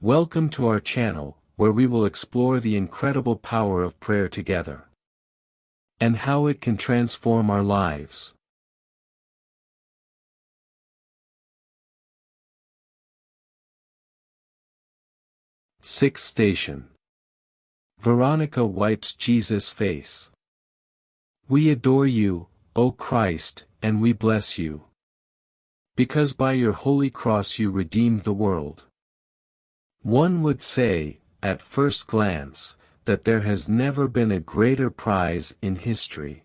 Welcome to our channel, where we will explore the incredible power of prayer together, and how it can transform our lives. Sixth station. Veronica wipes Jesus' face. We adore you, O Christ, and we bless you, because by your holy cross you redeemed the world. One would say, at first glance, that there has never been a greater prize in history.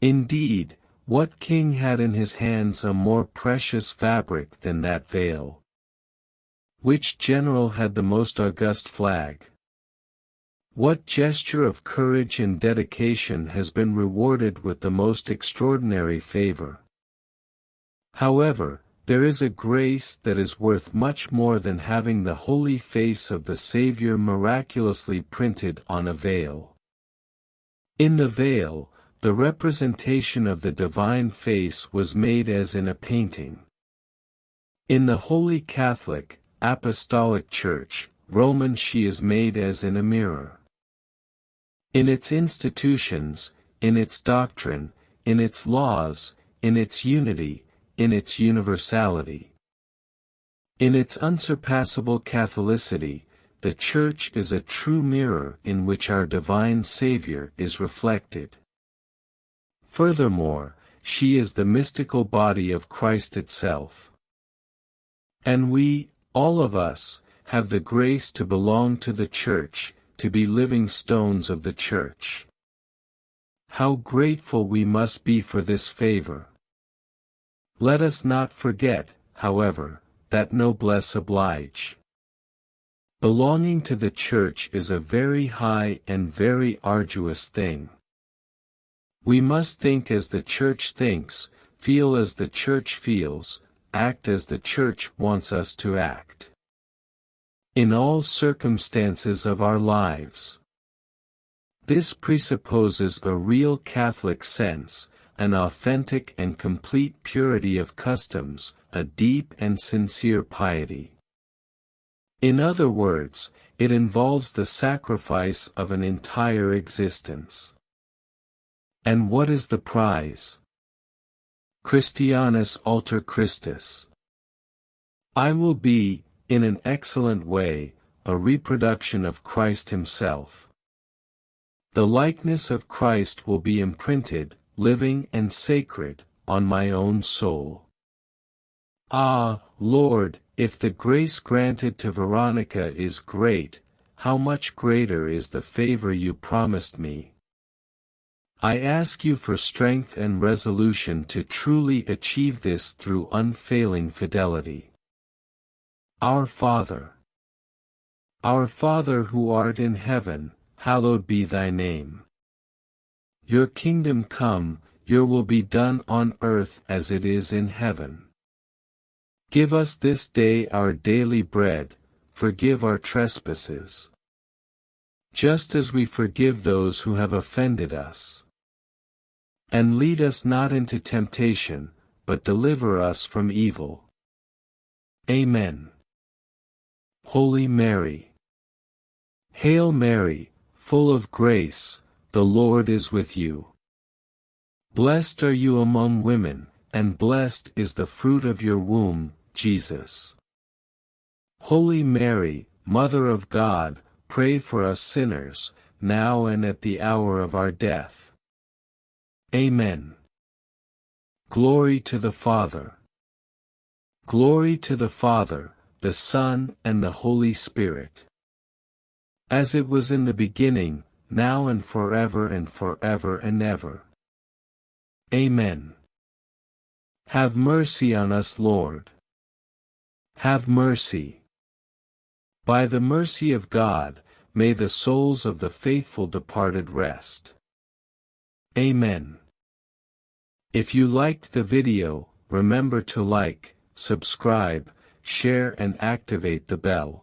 Indeed, what king had in his hands a more precious fabric than that veil? Which general had the most august flag? What gesture of courage and dedication has been rewarded with the most extraordinary favor? However, there is a grace that is worth much more than having the holy face of the Savior miraculously printed on a veil. In the veil, the representation of the divine face was made as in a painting. In the Holy Catholic, Apostolic Church, Roman, she is made as in a mirror. In its institutions, in its doctrine, in its laws, in its unity, in its universality. In its unsurpassable Catholicity, the Church is a true mirror in which our divine Savior is reflected. Furthermore, she is the mystical body of Christ itself. And we, all of us, have the grace to belong to the Church, to be living stones of the Church. How grateful we must be for this favor! Let us not forget, however, that noblesse oblige. Belonging to the Church is a very high and very arduous thing. We must think as the Church thinks, feel as the Church feels, act as the Church wants us to act. In all circumstances of our lives. This presupposes a real Catholic sense, an authentic and complete purity of customs, a deep and sincere piety. In other words, it involves the sacrifice of an entire existence. And what is the prize? Christianus alter Christus. I will be, in an excellent way, a reproduction of Christ himself. The likeness of Christ will be imprinted, living and sacred, on my own soul. Ah, Lord, if the grace granted to Veronica is great, how much greater is the favor you promised me. I ask you for strength and resolution to truly achieve this through unfailing fidelity. Our Father. Our Father who art in heaven, hallowed be thy name. Your kingdom come, your will be done on earth as it is in heaven. Give us this day our daily bread, forgive our trespasses, just as we forgive those who have offended us. And lead us not into temptation, but deliver us from evil. Amen. Holy Mary. Hail Mary, full of grace, the Lord is with you. Blessed are you among women, and blessed is the fruit of your womb, Jesus. Holy Mary, Mother of God, pray for us sinners, now and at the hour of our death. Amen. Glory to the Father. Glory to the Father, the Son, and the Holy Spirit. As it was in the beginning, now and forever and ever. Amen. Have mercy on us, Lord. Have mercy. By the mercy of God, may the souls of the faithful departed rest. Amen. If you liked the video, remember to like, subscribe, share and activate the bell.